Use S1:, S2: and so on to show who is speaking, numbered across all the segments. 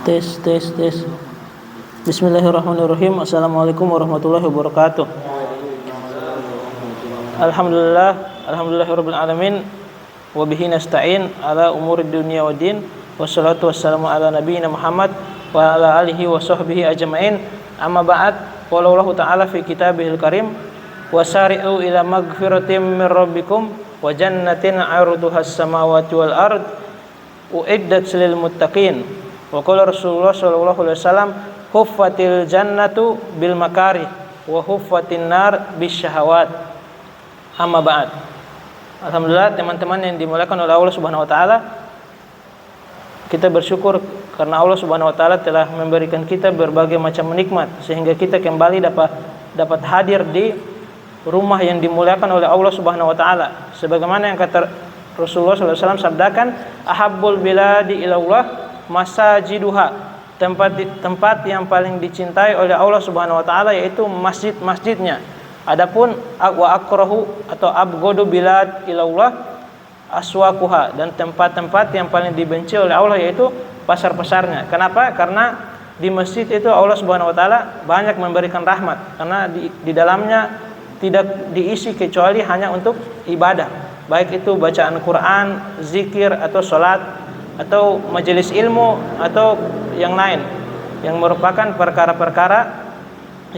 S1: Tes, tes, tes. Bismillahirrahmanirrahim. Assalamualaikum warahmatullahi wabarakatuh. Alhamdulillahirabbil alamin. Wa bihi nasta'in ala umuri dunya waddin. Wassalatu wassalamu ala nabiyyina Muhammad wa ala alihi wa sahbihi ajma'in. Amma ba'd. Qala Allah Ta'ala fi kitabihil karim, wasari'u ila magfiratin min rabbikum wa jannatin 'arduhas samawati wal ard uiddat lil muttaqin. Wa qala Rasulullah sallallahu alaihi wasallam, huffatil jannatu bil makari wa huffatin nar bisyahawat. Amma ba'd. Alhamdulillah teman-teman yang dimuliakan oleh Allah Subhanahu wa taala, kita bersyukur karena Allah Subhanahu wa taala telah memberikan kita berbagai macam nikmat sehingga kita kembali dapat hadir di rumah yang dimuliakan oleh Allah Subhanahu wa taala. Sebagaimana yang kata Rasulullah sallallahu alaihi wasallam sabdakan, ahabbul biladi ilallah masajiduha, tempat yang paling dicintai oleh Allah Subhanahu wa taala yaitu masjid-masjidnya. Adapun wa akrahu atau abghadu bilad ilallah aswaquha, dan tempat-tempat yang paling dibenci oleh Allah yaitu pasar-pasarnya. Kenapa? Karena di masjid itu Allah Subhanahu wa taala banyak memberikan rahmat, karena di dalamnya tidak diisi kecuali hanya untuk ibadah, baik itu bacaan Quran, zikir atau salat atau majelis ilmu atau yang lain yang merupakan perkara-perkara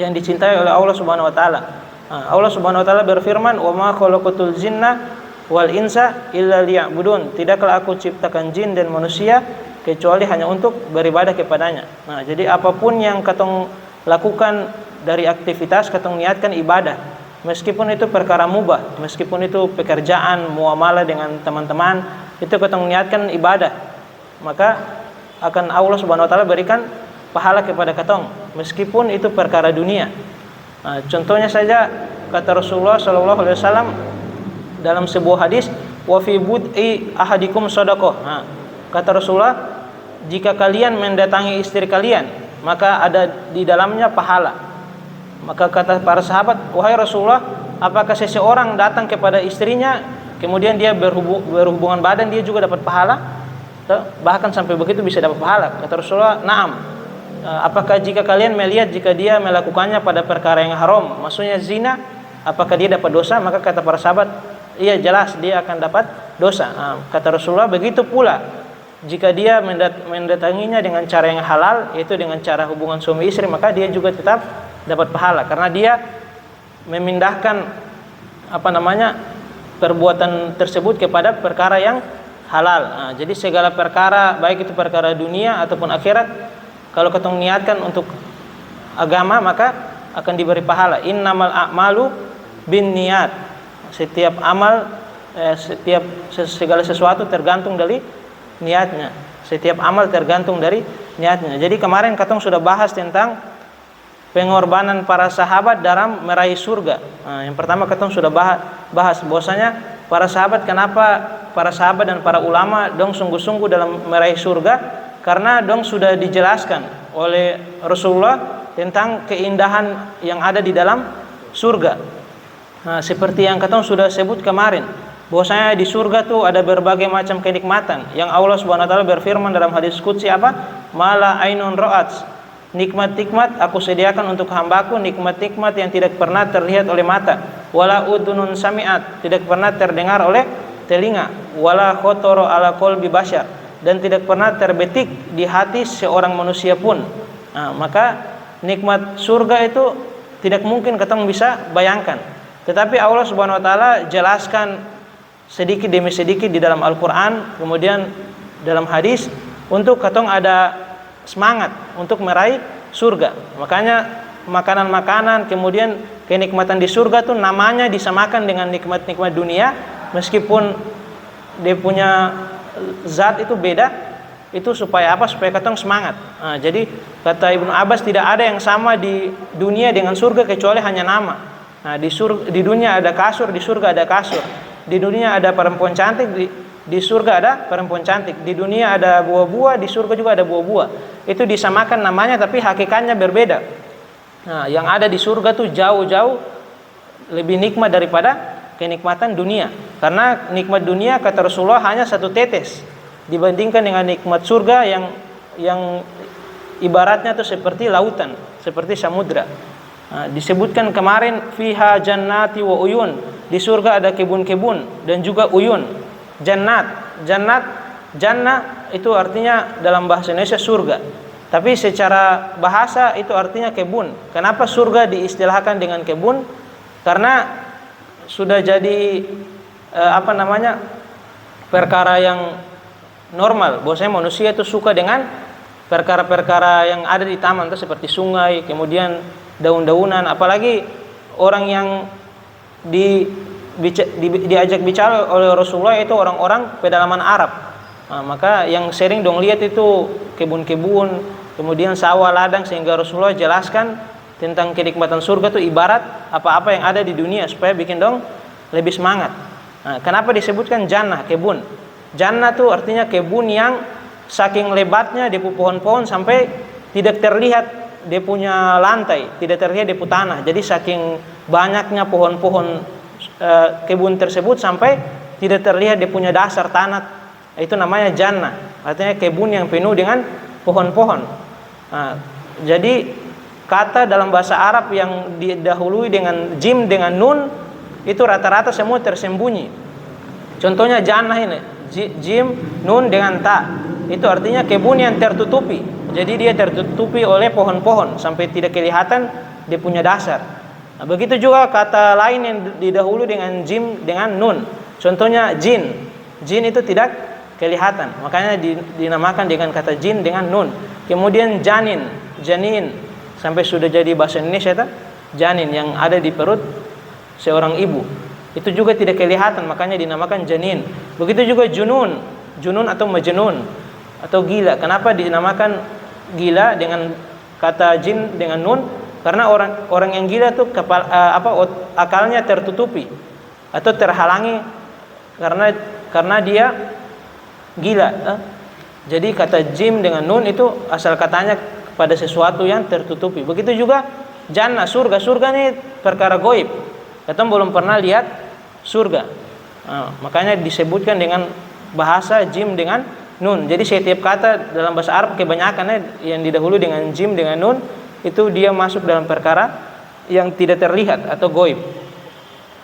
S1: yang dicintai oleh Allah Subhanahu wa taala. Allah Subhanahu wa taala berfirman, "Wa ma khalaqatul jinna wal insa illa liya'budun." Tidaklah aku ciptakan jin dan manusia kecuali hanya untuk beribadah kepadanya. Nah, jadi apapun yang katong lakukan dari aktivitas, katong niatkan ibadah. Meskipun itu perkara mubah, meskipun itu pekerjaan, muamalah dengan teman-teman, itu katong niatkan ibadah, maka akan Allah Subhanahu wa taala berikan pahala kepada katong meskipun itu perkara dunia. Nah, contohnya saja kata Rasulullah sallallahu alaihi wasallam dalam sebuah hadis, wa fi bud'i ahadikum shadaqah. Nah, kata Rasulullah, jika kalian mendatangi istri kalian, maka ada di dalamnya pahala. Maka kata para sahabat, wahai Rasulullah, apakah seseorang datang kepada istrinya kemudian dia berhubungan badan, dia juga dapat pahala? Bahkan sampai begitu bisa dapat pahala. Kata Rasulullah, "Na'am." Apakah jika kalian melihat jika dia melakukannya pada perkara yang haram, maksudnya zina, apakah dia dapat dosa? Maka kata para sahabat, iya jelas dia akan dapat dosa. Kata Rasulullah, begitu pula jika dia mendatanginya dengan cara yang halal, yaitu dengan cara hubungan suami istri, maka dia juga tetap dapat pahala karena dia memindahkan perbuatan tersebut kepada perkara yang halal. Jadi segala perkara, baik itu perkara dunia ataupun akhirat, kalau ketong niatkan untuk agama maka akan diberi pahala. Innamal a'malu binniyat. Setiap amal, segala sesuatu tergantung dari niatnya. Setiap amal tergantung dari niatnya. Jadi kemarin ketong sudah bahas tentang pengorbanan para sahabat dalam meraih surga. Yang pertama ketong sudah bahas bahwasanya para sahabat, kenapa para sahabat dan para ulama dong sungguh-sungguh dalam meraih surga, karena dong sudah dijelaskan oleh Rasulullah tentang keindahan yang ada di dalam surga. Seperti yang ketong sudah sebut kemarin, bahwasanya di surga tuh ada berbagai macam kenikmatan yang Allah Subhanahu wa taala berfirman dalam hadis qudsi mala ainun ra'at. Nikmat-nikmat aku sediakan untuk hambaku, nikmat-nikmat yang tidak pernah terlihat oleh mata, wala udunun sami'at, tidak pernah terdengar oleh telinga, wala khotoro ala qalbi bashar, dan tidak pernah terbetik di hati seorang manusia pun. Maka nikmat surga itu tidak mungkin ketong bisa bayangkan. Tetapi Allah Subhanahu wa taala jelaskan sedikit demi sedikit di dalam Al-Qur'an, kemudian dalam hadis, untuk ketong ada semangat untuk meraih surga. Makanya makanan-makanan kemudian kenikmatan di surga tuh namanya disamakan dengan nikmat-nikmat dunia, meskipun dia punya zat itu beda. Itu supaya apa? Supaya ketong semangat. Jadi kata Ibnu Abbas, tidak ada yang sama di dunia dengan surga kecuali hanya nama. Di dunia ada kasur, di surga ada kasur. Di dunia ada perempuan cantik, di surga ada perempuan cantik. Di dunia ada buah-buah, di surga juga ada buah-buah. Itu disamakan namanya tapi hakikatnya berbeda. Yang ada di surga tuh jauh-jauh lebih nikmat daripada kenikmatan dunia. Karena nikmat dunia kata Rasulullah hanya satu tetes dibandingkan dengan nikmat surga yang ibaratnya tuh seperti lautan, seperti samudra. Disebutkan kemarin fiha jannati wa uyun, di surga ada kebun-kebun dan juga uyun. Jannah itu artinya dalam bahasa Indonesia surga, tapi secara bahasa itu artinya kebun. Kenapa surga diistilahkan dengan kebun? Karena sudah jadi perkara yang normal. Bahwasanya manusia itu suka dengan perkara-perkara yang ada di taman itu, seperti sungai, kemudian daun-daunan. Apalagi orang yang diajak bicara oleh Rasulullah itu orang-orang pedalaman Arab. Maka yang sering dong lihat itu kebun-kebun, kemudian sawah ladang, sehingga Rasulullah jelaskan tentang kenikmatan surga itu ibarat apa-apa yang ada di dunia, supaya bikin dong lebih semangat. Kenapa disebutkan jannah, kebun? Jannah itu artinya kebun yang saking lebatnya di pohon-pohon sampai tidak terlihat dia punya lantai, tidak terlihat dia punya tanah. Jadi saking banyaknya pohon-pohon kebun tersebut sampai tidak terlihat dia punya dasar tanah. Itu namanya jannah, artinya kebun yang penuh dengan pohon-pohon. Jadi kata dalam bahasa Arab yang didahului dengan jim dengan nun itu rata-rata semua tersembunyi. Contohnya jannah ini, jim nun dengan ta, itu artinya kebun yang tertutupi. Jadi dia tertutupi oleh pohon-pohon sampai tidak kelihatan dia punya dasar. Begitu juga kata lain yang didahului dengan jim dengan nun. Contohnya jin itu tidak kelihatan, makanya dinamakan dengan kata jin dengan nun. Kemudian janin sampai sudah jadi bahasa Indonesia janin yang ada di perut seorang ibu, itu juga tidak kelihatan, makanya dinamakan janin. Begitu juga junun atau majnun atau gila. Kenapa dinamakan gila dengan kata jin dengan nun? Karena orang yang gila tuh akalnya tertutupi atau terhalangi karena dia gila. Jadi kata jim dengan nun itu asal katanya pada sesuatu yang tertutupi. Begitu juga jannah, surga ini perkara goib. Kita belum pernah lihat surga. Makanya disebutkan dengan bahasa jim dengan nun. Jadi setiap kata dalam bahasa Arab kebanyakannya yang didahului dengan jim dengan nun itu dia masuk dalam perkara yang tidak terlihat atau goib.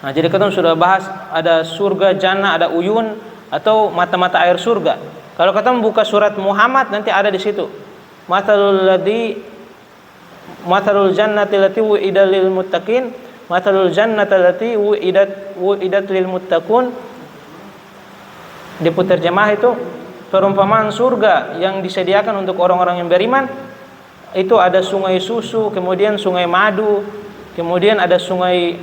S1: Jadi kita sudah bahas ada surga, jannah, ada uyun atau mata-mata air surga. Kalau kita membuka surat Muhammad nanti ada di situ. Mathalul jannati allati wu'ida lil muttaqin, mathalul jannati allati wu'idat lil muttaqun. Diputar jemaah itu perumpamaan surga yang disediakan untuk orang-orang yang beriman. Itu ada sungai susu, kemudian sungai madu, kemudian ada sungai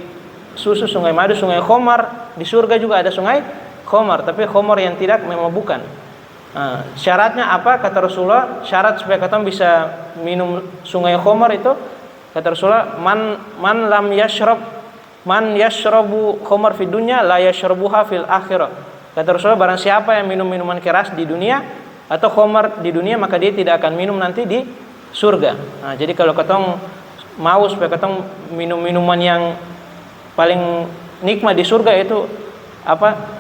S1: susu, sungai madu, sungai khamar. Di surga juga ada sungai khamar, tapi khamar yang tidak memabukkan. Syaratnya apa? Kata Rasulullah, syarat supaya kita bisa minum sungai khamar itu, kata Rasulullah, man yashrabu khamar fid dunya la yashrabuha fil akhirah. Kata Rasulullah, barang siapa yang minum minuman keras di dunia atau khamar di dunia, maka dia tidak akan minum nanti di surga. Jadi kalau kita mau supaya kita minum minuman yang paling nikmat di surga itu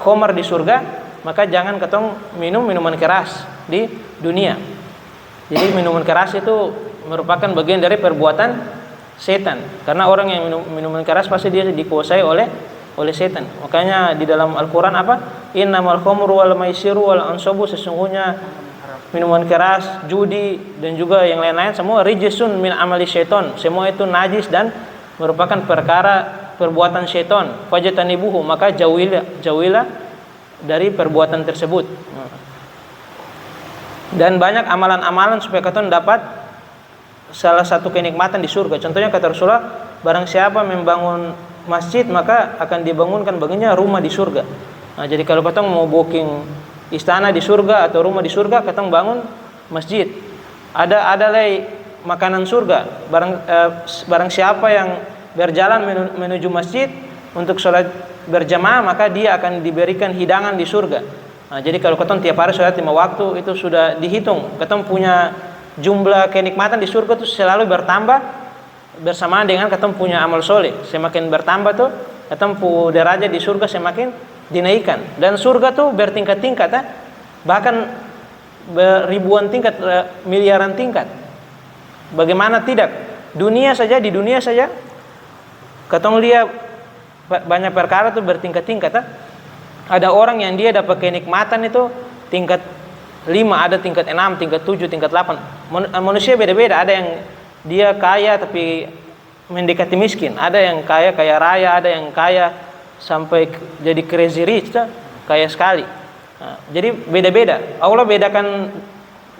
S1: khamar di surga, maka jangan ketong minum minuman keras di dunia. Jadi minuman keras itu merupakan bagian dari perbuatan setan. Karena orang yang minum minuman keras pasti dia dikuasai oleh setan. Makanya di dalam Al-Qur'an innamal khamru wal maisiru wal ansabu, sesungguhnya minuman keras, judi dan juga yang lain-lain semua rijsun min amali syaiton. Semua itu najis dan merupakan perbuatan syaitan. Fajtanibuhu, maka jauhilah dari perbuatan tersebut. Dan banyak amalan-amalan supaya kita dapat salah satu kenikmatan di surga. Contohnya kata Rasulullah, barang siapa membangun masjid maka akan dibangunkan baginya rumah di surga. Jadi kalau kita mau booking istana di surga atau rumah di surga, kita bangun masjid. Ada lagi makanan surga. Barang siapa yang berjalan menuju masjid untuk sholat berjamaah, maka dia akan diberikan hidangan di surga. Jadi kalau kita tiap hari sholat 5 waktu itu sudah dihitung. Kita punya jumlah kenikmatan di surga itu selalu bertambah bersamaan dengan kita punya amal soleh. Semakin bertambah tuh kita punya derajat di surga semakin dinaikkan. Dan surga tuh bertingkat-tingkat, bahkan beribuan tingkat, miliaran tingkat. Bagaimana tidak? Dunia saja, di dunia saja katong lihat banyak perkara tuh bertingkat-tingkat. Ada orang yang dia dapat kenikmatan itu tingkat 5, ada tingkat 6, tingkat 7, tingkat 8. Manusia beda-beda. Ada yang dia kaya tapi mendekati miskin. Ada yang kaya raya, ada yang kaya sampai jadi crazy rich, kaya sekali. Nah, jadi beda-beda. Allah bedakan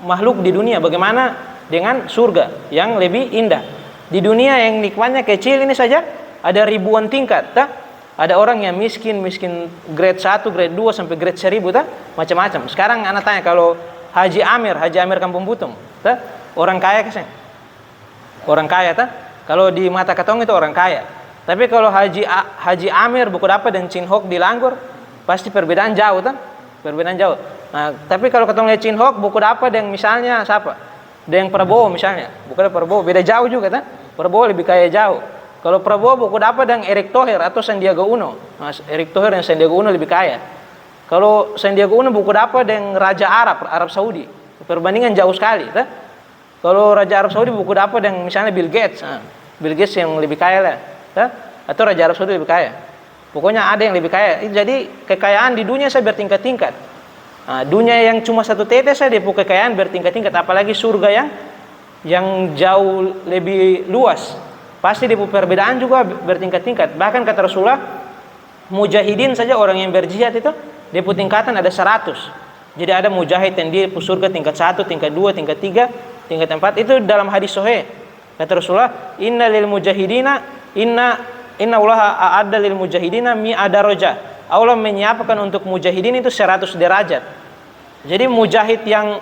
S1: makhluk di dunia bagaimana dengan surga yang lebih indah. Di dunia yang nikmatnya kecil ini saja ada ribuan tingkat, Ada orang yang miskin grade 1, grade 2 sampai grade 1000, macam-macam. Sekarang anak tanya kalau Haji Amir Kampung Butung, orang kaya kesana? Orang kaya, Kalau di mata katong itu orang kaya. Tapi kalau Haji Amir buku dapat dan Chin Hok di Langgor, pasti perbedaan jauh, Perbedaan jauh. Nah, tapi kalau katong lihat Chin Hok buku dapat dengan misalnya siapa? Dengan Prabowo misalnya, bukan Prabowo, beda jauh juga, Prabowo lebih kaya jauh. Kalau Prabowo buku dapat dengan Erick Thohir atau Sandiaga Uno, nah, Erick Thohir dan Sandiaga Uno lebih kaya. Kalau Sandiaga Uno buku dapat dengan Raja Arab Saudi, perbandingan jauh sekali. Kalau Raja Arab Saudi buku dapat dengan misalnya Bill Gates, Bill Gates yang lebih kaya lah, atau Raja Arab Saudi lebih kaya. Pokoknya ada yang lebih kaya. Jadi kekayaan di dunia saya bertingkat-tingkat. Nah, dunia yang cuma satu tetes saja dia punya kekayaan bertingkat-tingkat, apalagi surga yang jauh lebih luas. Pasti di perbedaan juga bertingkat-tingkat. Bahkan kata Rasulullah, mujahidin saja orang yang berjihad itu, dia punya tingkatan ada 100. Jadi ada mujahid yang dia surga tingkat 1, tingkat 2, tingkat 3, tingkat 4. Itu dalam hadis sahih. Kata Rasulullah, inna lil mujahidina, inna Allah a'adda lil mujahidina mi'ada roja. Allah menyiapkan untuk mujahidin itu 100 derajat. Jadi mujahid yang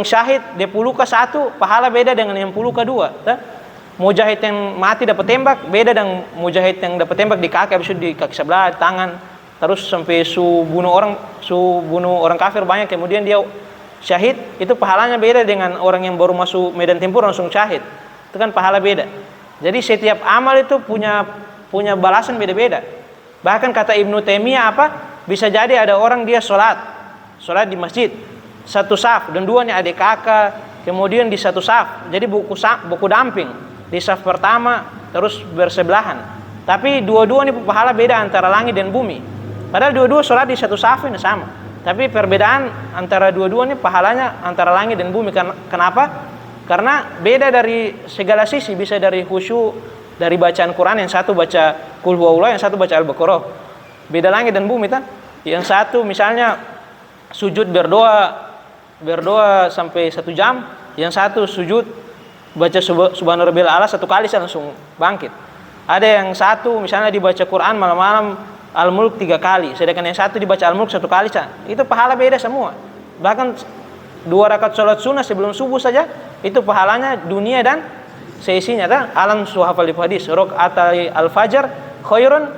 S1: syahid, dia puluka 1, pahala beda dengan yang puluka 2. Mujahid yang mati dapat tembak beda dengan mujahid yang dapat tembak di kaki, habis itu di kaki sebelah, tangan, terus sampai bunuh orang kafir banyak, kemudian dia syahid, itu pahalanya beda dengan orang yang baru masuk medan tempur langsung syahid. Itu kan pahala beda. Jadi setiap amal itu punya balasan beda-beda. Bahkan kata Ibnu Taimiyah bisa jadi ada orang dia sholat di masjid satu saf dan dua nih adik kakak, kemudian di satu saf, jadi buku damping. Di saf pertama terus bersebelahan, tapi dua-dua ini pahala beda antara langit dan bumi. Padahal dua-dua sholat di satu saf ini sama, tapi perbedaan antara dua-dua ini pahalanya antara langit dan bumi. Kenapa? Karena beda dari segala sisi. Bisa dari khusyuk, dari bacaan Quran, yang satu baca Qul huwallahu, yang satu baca Al-Baqarah. Beda langit dan bumi, Yang satu misalnya sujud berdoa sampai 1 jam, yang satu sujud baca subhana rabbil a'la 1 kali saya langsung bangkit. Ada yang satu misalnya dibaca Quran malam-malam Al-Mulk 3 kali, sedangkan yang satu dibaca Al-Mulk 1 kali. Itu pahala beda semua. Bahkan 2 rakaat sholat sunnah sebelum subuh saja itu pahalanya dunia dan seisinya. Alam suhafal hadis, rakaat al-fajr khairun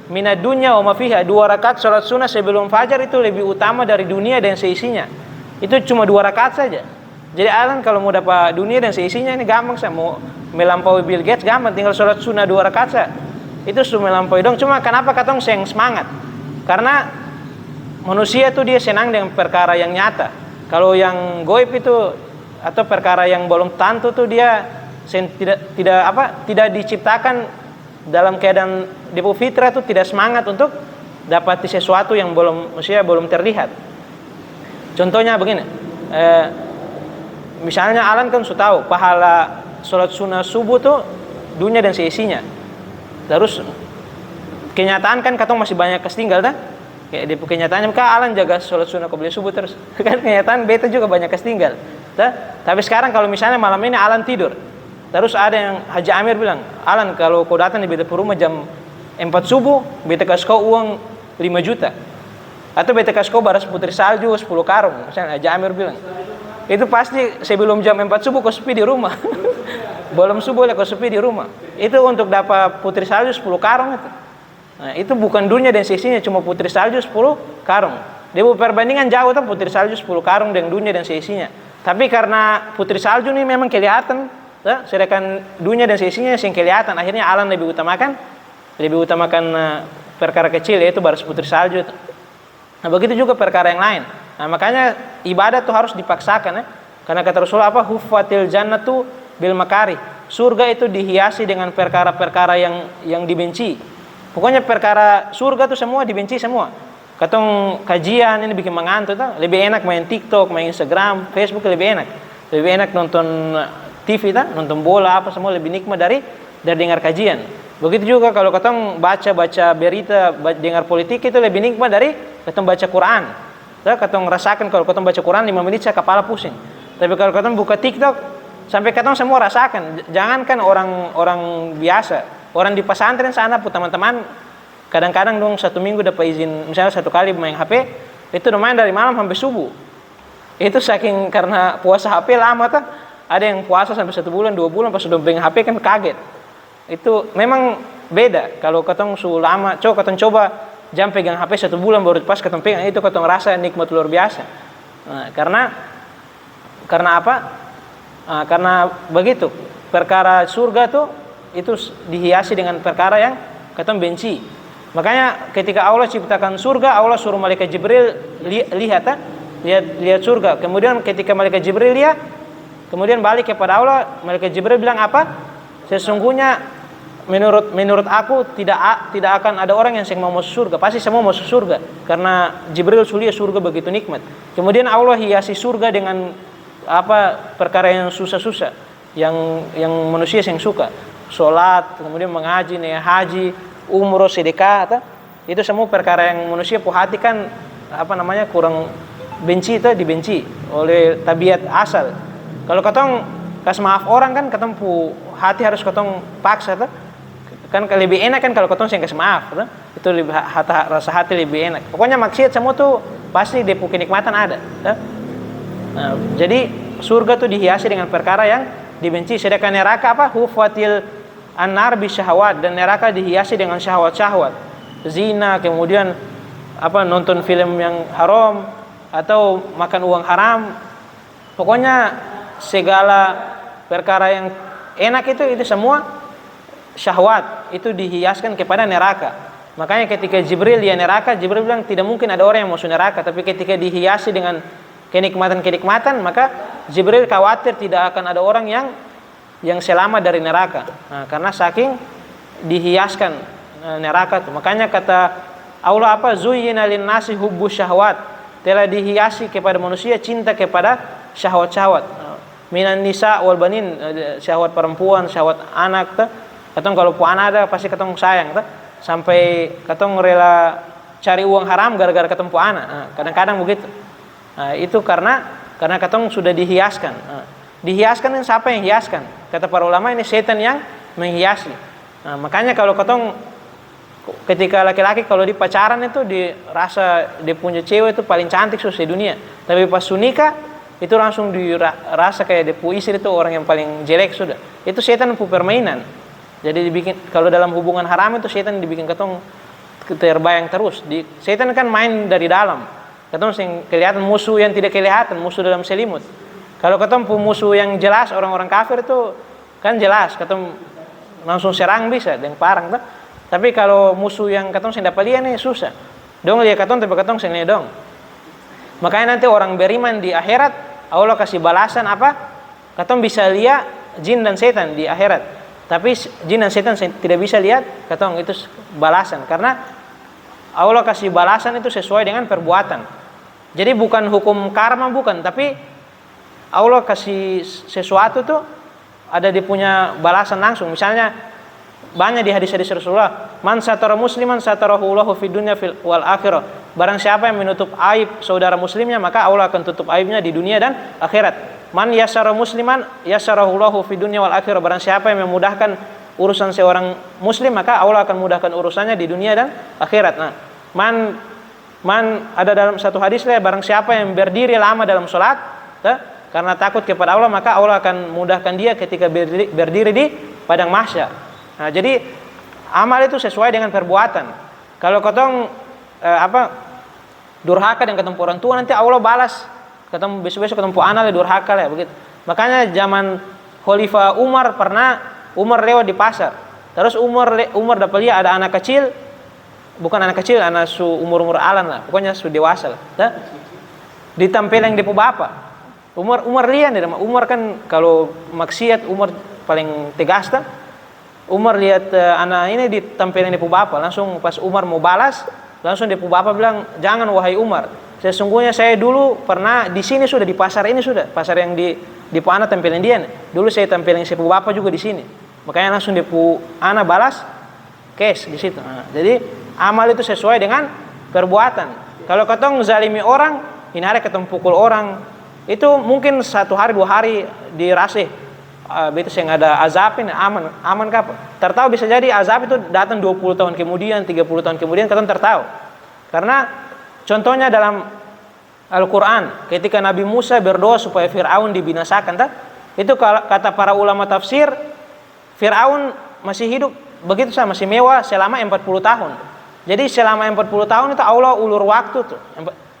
S1: minad dunya wa ma fiha. 2 rakaat sholat sunnah sebelum fajar itu lebih utama dari dunia dan seisinya. Itu cuma 2 rakaat saja. Jadi alan kalau mau dapat dunia dan seisinya ini gampang, saya mau melampaui Bill Gates gampang, tinggal sholat sunnah 2 rakaat saja. Itu sudah melampaui dong. Cuma kenapa katong sayang semangat? Karena manusia itu dia senang dengan perkara yang nyata. Kalau yang goib itu atau perkara yang belum tentu tuh dia tidak diciptakan dalam keadaan dia fitrah, itu tidak semangat untuk dapat sesuatu yang belum terlihat. Contohnya begini, misalnya alan kan sudah tahu pahala sholat sunnah subuh tuh dunia dan seisinya. Terus kenyataan kan katong masih banyak ketinggal Kayak di kenyataannya alan jaga sholat sunnah qobliyah subuh terus. Kan kenyataan beta juga banyak ketinggal. Tapi sekarang kalau misalnya malam ini alan tidur, terus ada yang Haji Amir bilang, alan kalau kau datang di beta rumah jam 4 subuh, beta kasih kau uang 5 juta. Atau beta kasih kau baras putri salju 10 karung. Misalnya Haji Amir bilang, itu pasti sebelum jam 4 subuh kau sepi di rumah. Belum subuh kau sepi di rumah. Itu untuk dapat putri salju 10 karung itu. Nah, itu bukan dunia dan seisinya, cuma putri salju 10 karung. Dia perbandingan jauh putri salju 10 karung dengan dunia dan seisinya. Tapi karena putri salju ini memang kelihatan, sedangkan dunia dan seisinya yang kelihatan, akhirnya alam lebih utamakan perkara kecil, yaitu baras putri salju itu. Nah, begitu juga perkara yang lain. Nah, makanya ibadah itu harus dipaksakan. Karena kata Rasulullah apa? Huffatil jannatu bil makari. Surga itu dihiasi dengan perkara-perkara yang dibenci. Pokoknya perkara surga itu semua dibenci semua. Katong kajian ini bikin mengantuk, lebih enak main TikTok, main Instagram, Facebook lebih enak. Lebih enak nonton TV, nonton bola apa semua lebih nikmat dari dengar kajian. Begitu juga kalau katong baca berita, dengar politik itu lebih nikmat dari katong baca Quran. Katong rasakan kalau katong baca Quran 5 menit saya kepala pusing. Tapi kalau katong buka TikTok sampai katong semua rasakan. Jangankan orang biasa, orang di pesantren sana pun teman-teman kadang-kadang dong 1 minggu dapat izin misalnya 1 kali main HP, itu main dari malam sampai subuh. Itu saking karena puasa HP lama ada yang puasa sampai 1 bulan 2 bulan pas sudah pegang HP kan kaget. Itu memang beda kalau katong su lama. Katong coba jam pegang HP 1 bulan baru pas katong pegang, itu katong rasa nikmat luar biasa. Nah, karena apa? Karena begitu perkara surga tuh itu dihiasi dengan perkara yang katong benci. Makanya ketika Allah ciptakan surga, Allah suruh malaikat Jibril lihat surga. Kemudian ketika malaikat Jibril lihat, kemudian balik kepada Allah, malaikat Jibril bilang apa? Sesungguhnya menurut aku tidak akan ada orang yang mau masuk surga. Pasti semua masuk surga karena Jibril sulia surga begitu nikmat. Kemudian Allah hiasi surga dengan apa? Perkara yang susah-susah, yang manusia yang suka. Salat, kemudian mengaji, haji, umroh, sedekah, itu semua perkara yang manusia hati kan kurang benci, itu dibenci oleh tabiat asal. Kalau katong kasih maaf orang kan katong hati harus katong paksa kan lebih enak kan kalau katong sing kasih maaf, itu lebih rasa hati lebih enak. Pokoknya maksiat semua tuh pasti depu kenikmatan ada. Nah, jadi surga tuh dihiasi dengan perkara yang dibenci. Sedangkan neraka apa? Huffatil an-nar bisyahawat, dan neraka dihiasi dengan syahwat-syahwat, zina, kemudian nonton film yang haram atau makan uang haram. Pokoknya segala perkara yang enak itu semua syahwat, itu dihiaskan kepada neraka. Makanya ketika Jibril lihat neraka, Jibril bilang tidak mungkin ada orang yang masuk neraka, tapi ketika dihiasi dengan kenikmatan, maka Jibril khawatir tidak akan ada orang yang selamat dari neraka. Nah, karena saking dihiaskan neraka itu. Makanya kata Allah apa? Zuyyina lin-nasi hubbus syahwat. Telah dihiasi kepada manusia cinta kepada syahwat-syahwat. Minan nisa wal banin, syahwat perempuan, syahwat anak. Katong kalau anak ada pasti katong sayang. Sampai katong rela cari uang haram gara-gara katong anak. Nah, kadang-kadang begitu. Nah, itu karena katong sudah dihiaskan. Dihiaskan ini siapa yang hiaskan? Kata para ulama ini setan yang menghiasi. Nah, makanya kalau katong ketika laki-laki kalau di pacaran itu dirasa dia punya cewek itu paling cantik di dunia. Tapi pas nikah itu langsung dirasa kayak dia punya istri itu orang yang paling jelek sudah. Itu setan permainan. Jadi dibikin kalau dalam hubungan haram itu setan dibikin katong terbayang terus. Setan kan main dari dalam. Katong sing kelihatan musuh yang tidak kelihatan, musuh dalam selimut. Kalau ketemu musuh yang jelas orang-orang kafir itu kan jelas, ketemu langsung serang bisa dengan parang tuh. Tapi kalau musuh yang ketemu sing dapat lihat nih susah. Dong lihat ketemu tapi ketemu sing lihat dong. Makanya nanti orang beriman di akhirat Allah kasih balasan apa? Ketemu bisa lihat jin dan setan di akhirat. Tapi jin dan setan tidak bisa lihat ketemu, itu balasan karena Allah kasih balasan itu sesuai dengan perbuatan. Jadi bukan hukum karma bukan, tapi Allah kasih sesuatu tuh ada dia punya balasan langsung. Misalnya banyak di hadis-hadis Rasulullah, man satara musliman satarahu Allahu fid dunya wal akhirah. Barang siapa yang menutup aib saudara muslimnya, maka Allah akan tutup aibnya di dunia dan akhirat. Man yasara musliman yasarahu Allahu fid dunya wal akhirah. Barang siapa yang memudahkan urusan seorang muslim, maka Allah akan mudahkan urusannya di dunia dan akhirat. Nah, man ada dalam satu hadis lah, barang siapa yang berdiri lama dalam salat, karena takut kepada Allah, maka Allah akan mudahkan dia ketika berdiri di padang mahsyar. Nah, jadi amal itu sesuai dengan perbuatan. Kalau katong durhaka dan ketemu orang tua, nanti Allah balas. Ketemu besok-besok ketemu anak durhaka lah begitu. Makanya zaman Khalifah Umar Umar lewat di pasar. Terus Umar dapat lihat ada anak kecil, bukan anak kecil, anak umur alan lah, pokoknya dewasa lah. Ditampilin di bapak. Umar lihat nih, Umar kan kalau maksiat Umar paling tegas kan. Umar lihat anak ini ditampilin di bapak, langsung pas Umar mau balas, langsung di bapak bilang, jangan wahai Umar, sesungguhnya saya dulu pernah di sini sudah, di pasar ini sudah, pasar yang di anak tampilin dia, dulu saya tampilin sepupu bapak juga di sini, makanya langsung di anak balas, cash di situ. Nah, jadi amal itu sesuai dengan perbuatan. Kalau ketong zalimi orang, ini hari ketong pukul orang, itu mungkin 1 hari 2 hari dirasih. Begitu yang ada azab ini aman kah? Tertahu bisa jadi azab itu datang 20 tahun kemudian, 30 tahun kemudian kita tertahu. Karena contohnya dalam Al-Qur'an ketika Nabi Musa berdoa supaya Firaun dibinasakan, itu kata para ulama tafsir, Firaun masih hidup begitu saja, masih mewah selama 40 tahun. Jadi selama 40 tahun itu Allah ulur waktu tuh.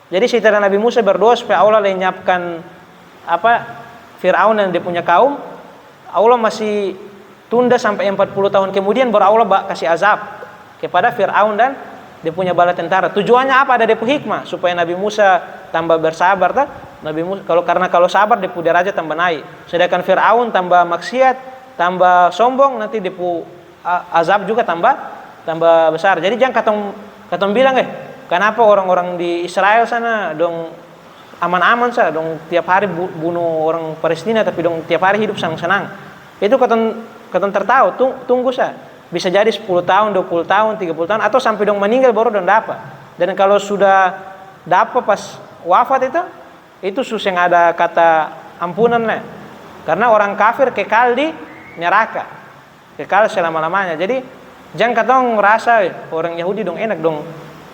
S1: Jadi setelah Nabi Musa berdoa supaya Allah lenyapkan Firaun dan dia punya kaum, Allah masih tunda sampai 40 tahun kemudian baru Allah kasih azab kepada Firaun dan dia punya bala tentara. Tujuannya apa? Ada dia punya hikmah supaya Nabi Musa tambah bersabar tak? Nabi Musa kalau sabar dia punya derajat tambah naik. Sedangkan Firaun tambah maksiat, tambah sombong, nanti dia punya azab juga tambah besar. Jadi jangan katong bilang kenapa orang-orang di Israel sana dong aman-aman saja, dong tiap hari bunuh orang Palestina tapi dong tiap hari hidup senang-senang. Itu katong tertahu, tunggu saja. Bisa jadi 10 tahun, 20 tahun, 30 tahun atau sampai dong meninggal baru dong dapat. Dan kalau sudah dapat pas wafat itu susah yang ada kata ampunan lah. Karena orang kafir kekal di neraka. Kekal selama-lamanya. Jadi jangan katong rasa orang Yahudi dong enak dong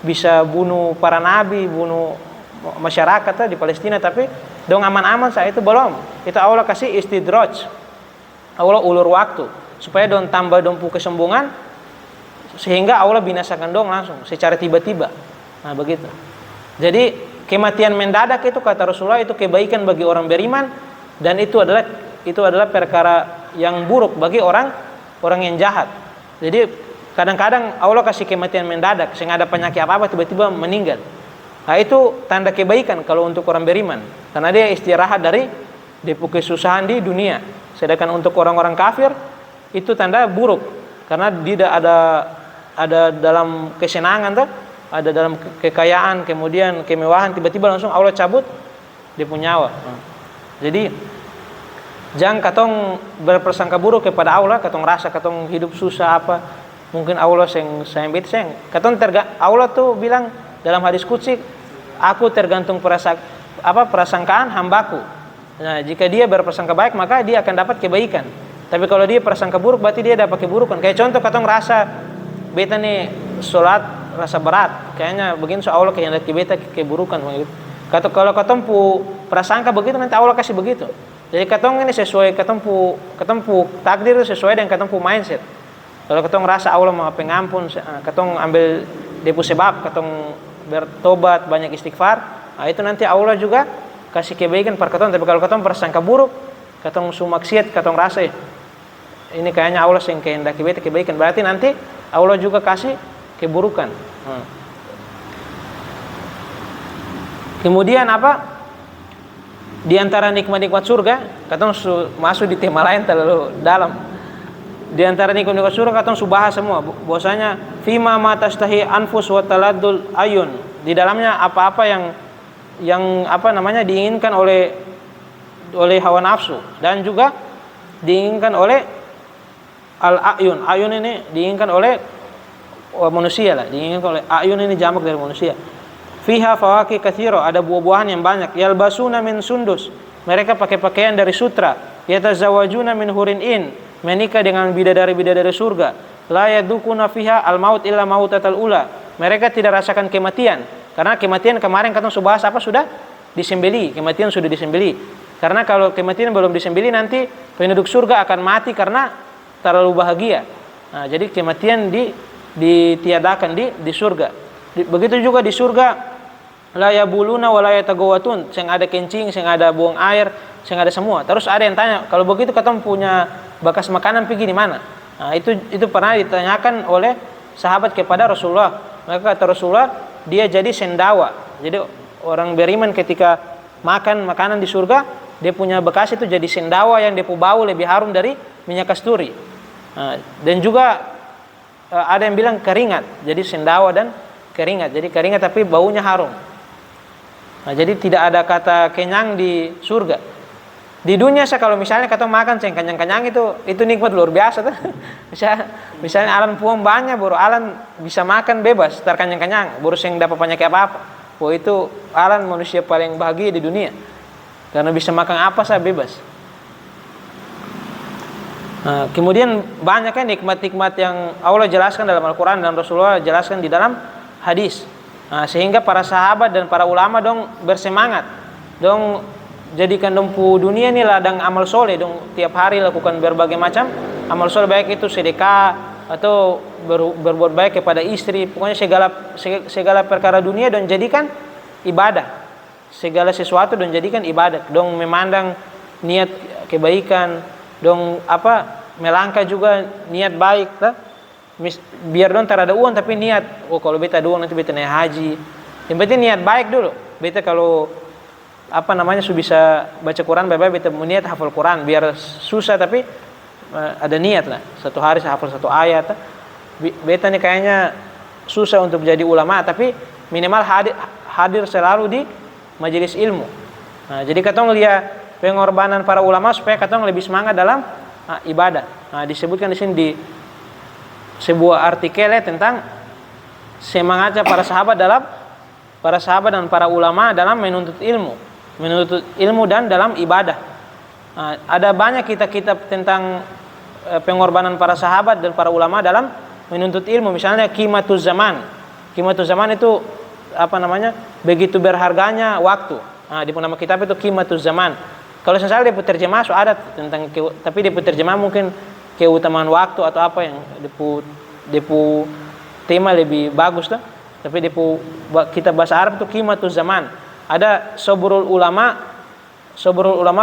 S1: bisa bunuh para nabi, bunuh masyarakat di Palestina, tapi dong aman-aman saat itu belum. Itu Allah kasih istidraj, Allah ulur waktu supaya dong tambah dong kesombongan sehingga Allah binasakan dong langsung secara tiba-tiba. Nah begitu. Jadi kematian mendadak itu kata Rasulullah itu kebaikan bagi orang beriman, dan itu adalah perkara yang buruk bagi orang yang jahat. Jadi kadang-kadang Allah kasih kematian mendadak sehingga ada penyakit apa tiba-tiba meninggal. Nah itu tanda kebaikan kalau untuk orang beriman, karena dia istirahat dari kesusahan di dunia. Sedangkan untuk orang-orang kafir itu tanda buruk, karena tidak ada dalam kesenangan ada dalam kekayaan, kemudian kemewahan, tiba-tiba langsung Allah cabut dia punya nyawa. Jadi jangan katong berprasangka buruk kepada Allah, katong rasa katong hidup susah apa, mungkin Allah sayang katong Allah tuh bilang dalam hadis qudsi, aku tergantung prasangkaan hambaku. Nah, jika dia berprasangka baik maka dia akan dapat kebaikan. Tapi kalau dia prasangka buruk berarti dia dapat keburukan. Kayak contoh katong rasa beta nih sholat rasa berat, kayaknya begini Allah kehendaki beta keburukan begitu. Kalau katong pu prasangka begitu nanti Allah kasih begitu. Jadi katong ini sesuai katong pu takdir sesuai dengan katong pu mindset. Kalau katong rasa Allah mau pengampun, katong ambil dia pu sebab, katong bertobat, banyak istighfar, nah itu nanti Allah juga kasih kebaikan per katong. Tapi kalau katong prasangka buruk, katong sumaksiat, katong rasa ini kayaknya Allah yang kehendaki beta kebaikan, berarti nanti Allah juga kasih keburukan. Kemudian apa? Di antara nikmat-nikmat surga, katong masuk di tema lain terlalu dalam. Di antara nikmat-nikmat surga katong subahas semua. Bahwasanya fima ma tastahi anfus wa taladdul ayun. Di dalamnya apa-apa yang diinginkan oleh hawa nafsu, dan juga diinginkan oleh al-ayun. Ayun ini diinginkan oleh manusia lah, diinginkan oleh ayun ini jamak dari manusia. Fiha fawaki katsira, ada buah-buahan yang banyak. Yalbasuna min sundus, mereka pakai pakaian dari sutra. Yatazawajuna min hurin in, menikah dengan bidadari-bidadari surga. La yadukuna fiha al-maut illa mautatal ula, mereka tidak rasakan kematian. Karena kematian kemarin katong bahas sudah disembeli, kematian sudah disembeli. Karena kalau kematian belum disembeli nanti penduduk surga akan mati karena terlalu bahagia. Nah, jadi kematian ditiadakan di surga. Begitu juga di surga, la yabuluna wa la yatagawatun, sing ada kencing, sing ada buang air, sing ada semua. Terus ada yang tanya, kalau begitu katong punya bekas makanan pergi di mana? Nah, itu pernah ditanyakan oleh sahabat kepada Rasulullah. Maka kata Rasulullah, dia jadi sendawa. Jadi orang beriman ketika makan makanan di surga dia punya bekas itu jadi sendawa yang dia bau lebih harum dari minyak kasturi. Dan juga ada yang bilang keringat, jadi sendawa dan keringat. Jadi keringat tapi baunya harum. Jadi tidak ada kata kenyang di surga. Di dunia kalau misalnya kata makan yang kenyang-kenyang itu nikmat luar biasa tuh. Misalnya alan puang banyak, baru alan bisa makan bebas, terkenyang-kenyang, baru yang dapat penyakit apa-apa. Wah itu alan manusia paling bahagia di dunia. Karena bisa makan apa saja bebas. Kemudian banyak kan nikmat-nikmat yang Allah jelaskan dalam Al-Quran dan Rasulullah jelaskan di dalam hadis. Sehingga para sahabat dan para ulama dong bersemangat, dong jadikan dompu dunia ini ladang amal soleh, dong tiap hari lakukan berbagai macam amal soleh, baik itu sedekah atau berbuat baik kepada istri, pokoknya segala perkara dunia dong jadikan ibadah. Segala sesuatu dong jadikan ibadah, dong memandang niat kebaikan, dong melangkah juga niat baik lah. Biar dong tak ada uang tapi niat, kalau beta ada uang nanti beta naik haji. Yang penting niat baik dulu. Beta kalau bisa baca Quran baik-baik, beta niat hafal Quran, biar susah tapi ada niat lah. Satu hari saya hafal satu ayat. Beta nih kayaknya susah untuk jadi ulama, tapi minimal hadir selalu di majelis ilmu. Jadi katong lihat pengorbanan para ulama supaya katong lebih semangat dalam ibadah. Disebutkan di sini di sebuah artikel tentang semangatnya para sahabat dan para ulama dalam menuntut ilmu dan dalam ibadah. Ada banyak kitab-kitab tentang pengorbanan para sahabat dan para ulama dalam menuntut ilmu. Misalnya Qimatuz Zaman. Qimatuz Zaman itu begitu berharganya waktu. Di nama kitab itu Qimatuz Zaman. Kalau saya dia terjemah ada tentang, tapi dia terjemah mungkin keutamaan waktu atau apa yang depu tema lebih bagus lah. Tapi depu kitab bahasa Arab itu Qimatuz Zaman. Ada Sabrul Ulama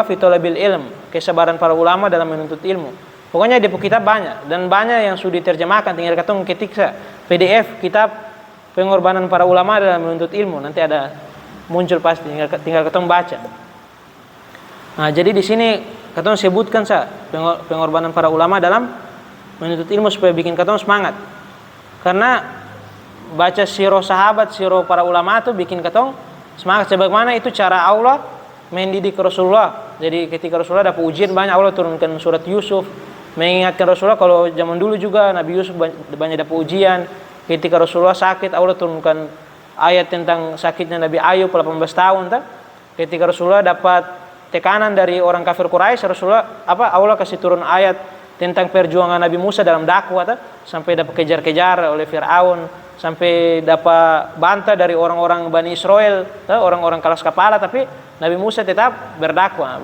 S1: fi Talabil Ilm, kesabaran para ulama dalam menuntut ilmu. Pokoknya depu kitab banyak dan banyak yang sudah diterjemahkan, tinggal katong ketik PDF kitab pengorbanan para ulama dalam menuntut ilmu, nanti ada muncul pasti, tinggal katong baca. Jadi di sini katong sebutkan pengorbanan para ulama dalam menuntut ilmu supaya bikin katong semangat. Karena baca sirah sahabat, sirah para ulama itu bikin katong semangat. Sebagaimana itu cara Allah mendidik Rasulullah. Jadi ketika Rasulullah dapat ujian banyak, Allah turunkan surat Yusuf, mengingatkan Rasulullah kalau zaman dulu juga Nabi Yusuf banyak dapat ujian. Ketika Rasulullah sakit, Allah turunkan ayat tentang sakitnya Nabi Ayub 18 tahun. Ketika Rasulullah dapat tekanan dari orang kafir Quraisy, Allah kasih turun ayat tentang perjuangan Nabi Musa dalam dakwah, sampai dapat kejar-kejar oleh Firaun, sampai dapat bantah dari orang-orang Bani Israel, orang-orang kelas kepala, tapi Nabi Musa tetap berdakwah.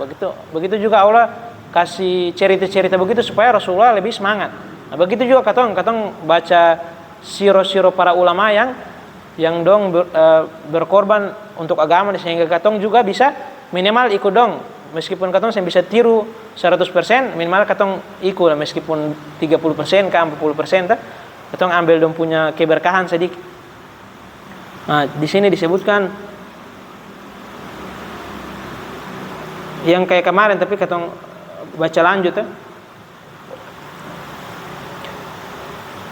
S1: Begitu juga Allah kasih cerita-cerita begitu supaya Rasulullah lebih semangat. Begitu juga katong baca siro-siro para ulama yang dong berkorban untuk agama, sehingga katong juga bisa minimal ikut dong, meskipun katong bisa tiru 100%, minimal katong ikut lah, meskipun 30% ke 40%, katong ambil dong punya keberkahan sedikit. Di sini disebutkan yang kayak kemarin, tapi katong baca lanjut ya.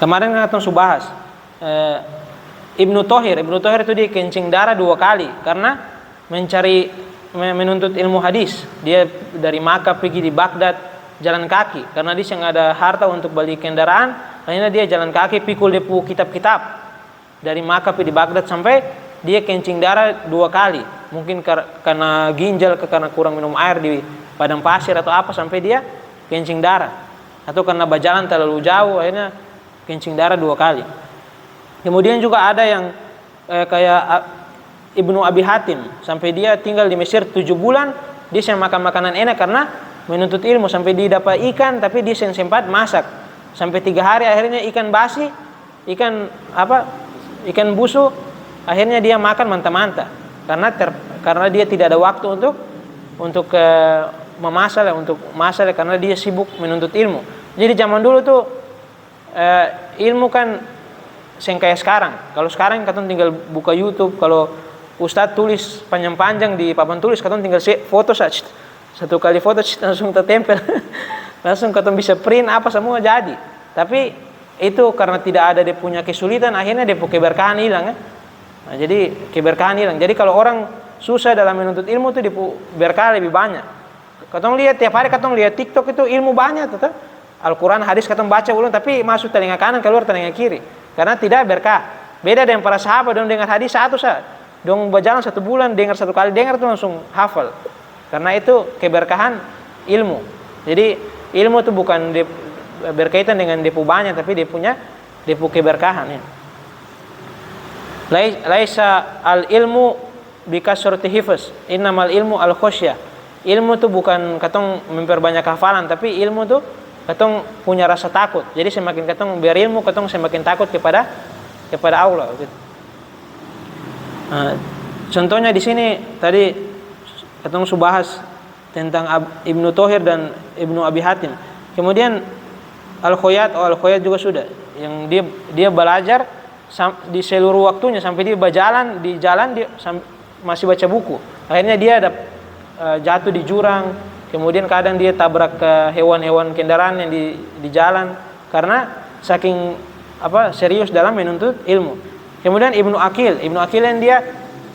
S1: Kemarin kan katong bahas Ibnu Thohir itu dia kencing darah 2 kali karena menuntut ilmu hadis. Dia dari Makkah pergi di Baghdad jalan kaki karena dia nggak ada harta untuk beli kendaraan. Akhirnya dia jalan kaki pikul depu kitab-kitab dari Makkah pergi di Baghdad sampai dia kencing darah 2 kali. Mungkin karena ginjal, karena kurang minum air di padang pasir atau apa, sampai dia kencing darah. Atau karena berjalan terlalu jauh akhirnya kencing darah 2 kali. Kemudian juga ada yang kayak Ibnu Abi Hatim, sampai dia tinggal di Mesir 7 bulan, dia makan makanan enak karena menuntut ilmu, sampai dia dapat ikan tapi dia sempat masak. Sampai 3 hari akhirnya ikan basi, ikan busuk, akhirnya dia makan mantah-mantah karena dia tidak ada waktu untuk memasak karena dia sibuk menuntut ilmu. Jadi zaman dulu tuh ilmu kan kayak sekarang. Kalau sekarang katong tinggal buka YouTube, kalau ustadz tulis panjang-panjang di papan tulis, katong tinggal foto saja Satu kali foto langsung tertempel. Langsung ketemu bisa print apa semua jadi. Tapi itu karena tidak ada dia punya kesulitan, akhirnya dia punya keberkahan hilang ya. Nah, jadi keberkahan hilang. Jadi kalau orang susah dalam menuntut ilmu itu dia berkah lebih banyak. Katong lihat tiap hari katong lihat TikTok itu ilmu banyak tetap. Al-Quran, hadis katong baca ulang tapi masuk telinga kanan keluar telinga kiri. Karena tidak berkah. Beda dengan para sahabat dong dengar hadis satu saat. Dong berjalan 1 bulan dengar 1 kali dengar itu langsung hafal. Karena itu keberkahan ilmu. Jadi ilmu itu bukan berkaitan dengan depu banyak tapi dia punya depu keberkahan ya. Laisa al ilmu bikasrati hifz, innamal ilmu al khosyah. Ilmu itu bukan katong memperbanyak hafalan tapi ilmu itu katong punya rasa takut. Jadi semakin katong berilmu katong semakin takut kepada Allah gitu. Nah, contohnya di sini tadi katong sudah bahas tentang Ibnu Thohir dan Ibnu Abi Hatim. Kemudian Al-Khoyat juga sudah yang dia belajar di seluruh waktunya sampai dia berjalan di jalan dia masih baca buku. Akhirnya dia jatuh di jurang, kemudian kadang dia tabrak ke hewan-hewan kendaraan yang di jalan karena saking serius dalam menuntut ilmu. Kemudian Ibnu Aqil yang dia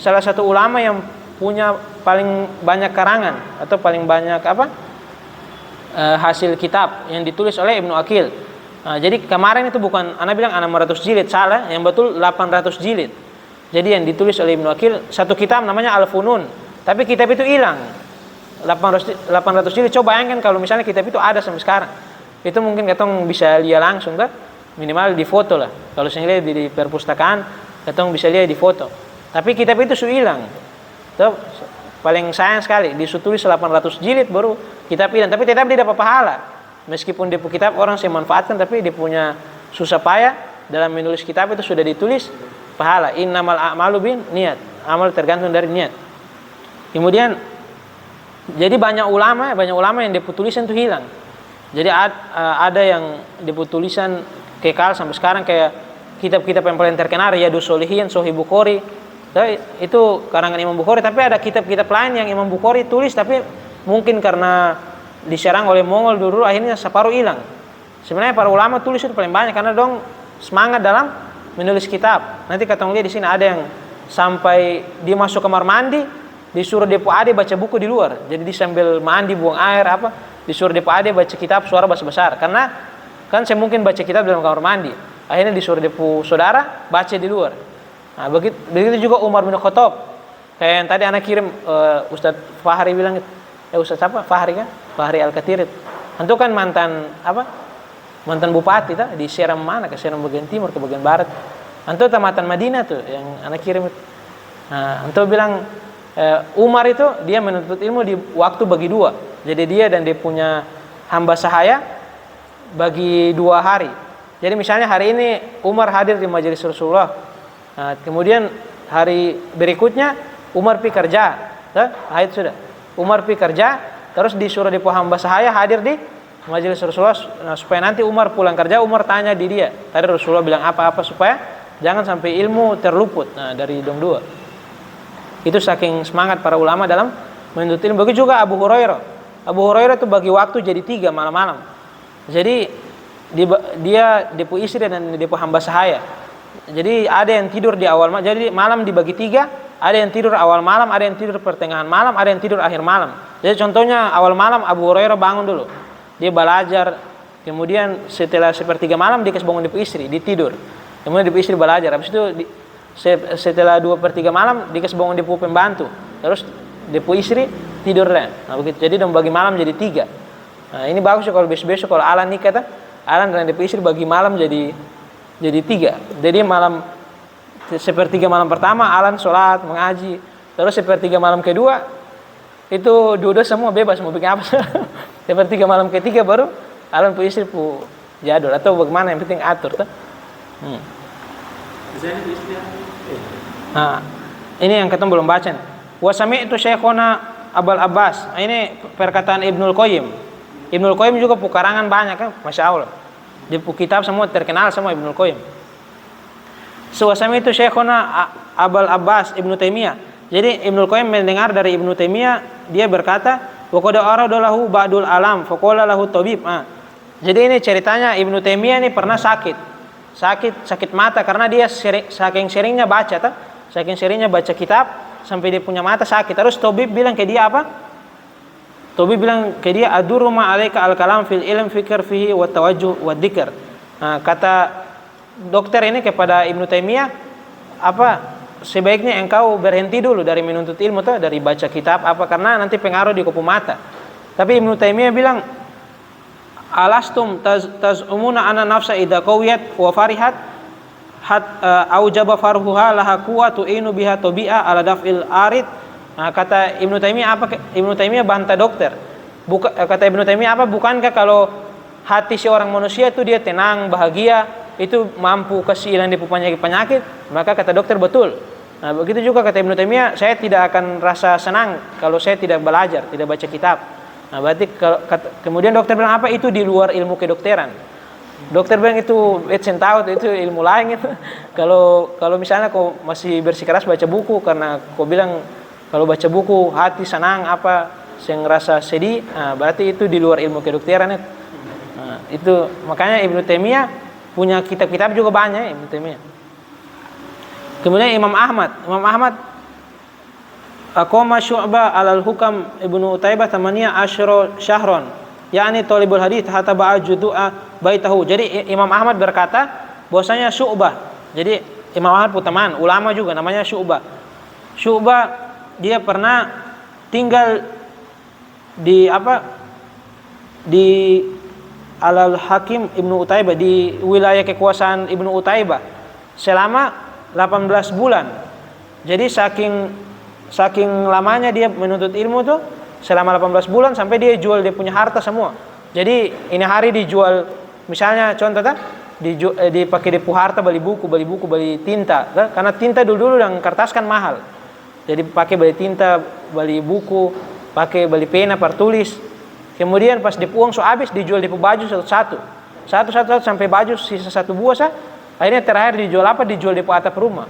S1: salah satu ulama yang punya paling banyak karangan atau paling banyak hasil kitab yang ditulis oleh Ibnu Aqil. Nah, jadi kemarin itu bukan anak bilang 600 jilid, salah, yang betul 800 jilid. Jadi yang ditulis oleh Ibnu Aqil satu kitab namanya Al-Funun, tapi kitab itu hilang. 800 jilid. Coba bayangkan kalau misalnya kitab itu ada sampai sekarang. Itu mungkin katong bisa lihat langsung kan? Minimal di foto lah. Kalau saya lihat di perpustakaan, katong bisa lihat di foto. Tapi kitab itu sudah hilang. Itu paling sayang sekali, ditulis 800 jilid baru kitab hilang, tapi tetap dia dapat pahala. Meskipun dia kitab orang saya manfaatkan, tapi dia punya susah payah dalam menulis kitab itu sudah ditulis pahala. Innamal a'malu bin niat. Amal tergantung dari niat. Kemudian jadi banyak ulama yang dia tulisan itu hilang. Jadi ada yang dia tulisan kekal sampai sekarang kayak kitab-kitab yang paling terkenal Riyadhus Shalihin, Sahih Bukhari. Itu karangan Imam Bukhari, tapi ada kitab-kitab lain yang Imam Bukhari tulis tapi mungkin karena diserang oleh Mongol dulu akhirnya separuh hilang. Sebenarnya para ulama tulis itu paling banyak karena dong semangat dalam menulis kitab. Nanti katong lihat di sini ada yang sampai dia masuk kamar mandi disuruh depo ade baca buku di luar. Jadi dia sambil mandi buang air disuruh depo ade baca kitab suara besar-besar karena kan saya mungkin baca kitab dalam kamar mandi. Akhirnya disuruh depo saudara baca di luar. Nah, begitu juga Umar bin Khattab. Kayak yang tadi anak kirim Ustadz Fahri bilang Ustadz Fahri kan? Fahri Al-Katir. Itu kan mantan bupati di Seram mana? Ke Seram bagian timur, ke bagian barat. Itu tamatan Madinah tuh yang anak kirim. Nah, itu bilang Umar itu dia menuntut ilmu di waktu bagi 2. Jadi dia dan dia punya hamba sahaya bagi 2 hari. Jadi misalnya hari ini Umar hadir di majelis Rasulullah. Nah, kemudian hari berikutnya Umar pergi kerja. Nah, itu sudah. Umar pergi kerja, terus disuruh di hamba sahaya hadir di majelis Rasulullah. Nah, supaya nanti Umar pulang kerja, Umar tanya di dia. Tadi Rasulullah bilang apa-apa supaya jangan sampai ilmu terluput. Nah, dari dong 2. Itu saking semangat para ulama dalam menuntut ilmu. Begitu juga Abu Hurairah. Abu Hurairah itu bagi waktu jadi 3 malam-malam. Jadi dia depu istri dan depu hamba sahaya. Jadi ada yang tidur di awal malam. Jadi malam dibagi 3. Ada yang tidur awal malam, ada yang tidur pertengahan malam, ada yang tidur akhir malam. Jadi contohnya awal malam Abu Hurairah bangun dulu. Dia belajar. Kemudian setelah 1/3 malam dia kasih bangun depu istri, dia tidur. Kemudian depu istri belajar. Habis itu setelah 2/3 malam dia kasih bangun depu pembantu. Terus depu istri tidur lah. Nah, begitu. Jadi dong bagi malam jadi 3. Nah, ini bagus ya kalau besok kalau Alan nikah Alan dan depu istri bagi malam jadi 3. Jadi malam 1/3 malam pertama Alan sholat mengaji, terus 1/3 malam kedua itu dua semua bebas mau bikin apa. 1/3 malam ketiga baru Alan pu istri pu jadul atau bagaimana yang penting atur tuh. Nah, ini yang kita belum baca. Wa sami'tu Syekhona Abul Abbas. Nah, ini perkataan Ibnul Qayyim. Ibnul Qayyim juga pu karangan banyak kan, Masya Allah. Di pu kitab semua terkenal semua Ibnul Qayyim. Suasana itu Syekhona Abul Abbas Ibnu Taimiyah. Jadi Ibnu Qayyim mendengar dari Ibnu Taimiyah, dia berkata, wa qad arada lahu ba'dul alam fa qala lahu tabib. Jadi ini ceritanya Ibnu Taimiyah ini pernah sakit mata karena dia saking seringnya baca saking seringnya baca kitab sampai dia punya mata sakit. Terus tabib bilang ke dia apa? Tabib bilang ke dia, adurru ma alaika al-kalam fil ilm fikr fihi wa tawajjuh wa dzikr. Kata dokter ini kepada Ibnu Taimiyah, sebaiknya engkau berhenti dulu dari menuntut ilmu dari baca kitab karena nanti pengaruh di kupu mata. Tapi Ibnu Taimiyah bilang, alastum tazumuna anna nafsa idza qawiyat wa farihat aujaba farhuha laha quwwatu inu biha tabi'a ala daf'il arid. Kata Ibnu Taimiyah bantah dokter. Kata Ibnu Taimiyah bukankah kalau hati seorang manusia itu dia tenang, bahagia, itu mampu kasih hilang di penyakit, maka kata dokter betul. Begitu juga kata Ibnu Taimiyah, saya tidak akan rasa senang kalau saya tidak belajar, tidak baca kitab. Berarti kemudian dokter bilang itu di luar ilmu kedokteran. Dokter bilang itu itu ilmu lain itu. Kalau misalnya kau masih bersikeras baca buku karena kau bilang kalau baca buku hati senang saya ngerasa sedih, berarti itu di luar ilmu kedokteran itu. Itu makanya Ibnu Taimiyah punya kitab-kitab juga banyak Ibnu Taimiyah. Kemudian Imam Ahmad aqama Syu'bah alal hukam Ibnu Utaibah tamaniya asyra syahron, yakni talibul hadits hatta ba'a judu'a baitahu. Jadi Imam Ahmad berkata bahwasanya Syu'bah, jadi Imam Ahmad teman ulama juga namanya Syu'bah dia pernah tinggal di alal hakim Ibnu Utaibah, di wilayah kekuasaan Ibnu Utaibah selama 18 bulan. Jadi saking lamanya dia menuntut ilmu selama 18 bulan sampai dia jual dia punya harta semua. Jadi ini hari dijual, misalnya contoh dipakai di harta beli buku, beli tinta, karena tinta dulu yang kertas kan mahal. Jadi pakai beli tinta, beli buku, pakai beli pena pertulis. Kemudian pas di uang habis dijual di baju satu-satu sampai baju sisa satu buah akhirnya terakhir dijual di atap rumah.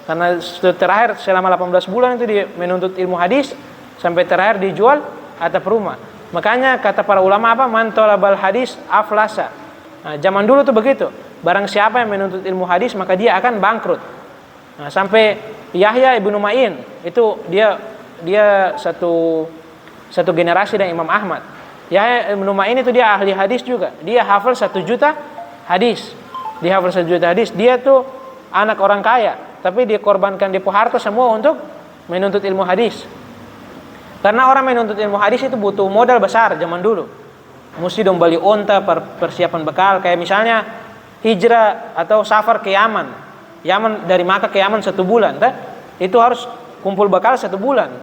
S1: Karena terakhir selama 18 bulan itu dia menuntut ilmu hadis sampai terakhir dijual atap rumah. Makanya kata para ulama man talabal hadis aflasa. Zaman dulu tuh begitu. Barang siapa yang menuntut ilmu hadis maka dia akan bangkrut. Sampai Yahya ibnu Ma'in itu dia satu generasi dengan Imam Ahmad. Yahya ibnu Ma'in itu dia ahli hadis juga. Dia hafal 1 juta hadis. Dia tuh anak orang kaya, tapi dia korbankan di harta semua untuk menuntut ilmu hadis. Karena orang menuntut ilmu hadis itu butuh modal besar zaman dulu. Mesti dong beli onta, persiapan bekal. Kayak misalnya hijrah atau safar ke Yaman dari Makkah ke Yaman 1 bulan, itu harus kumpul bekal 1 bulan.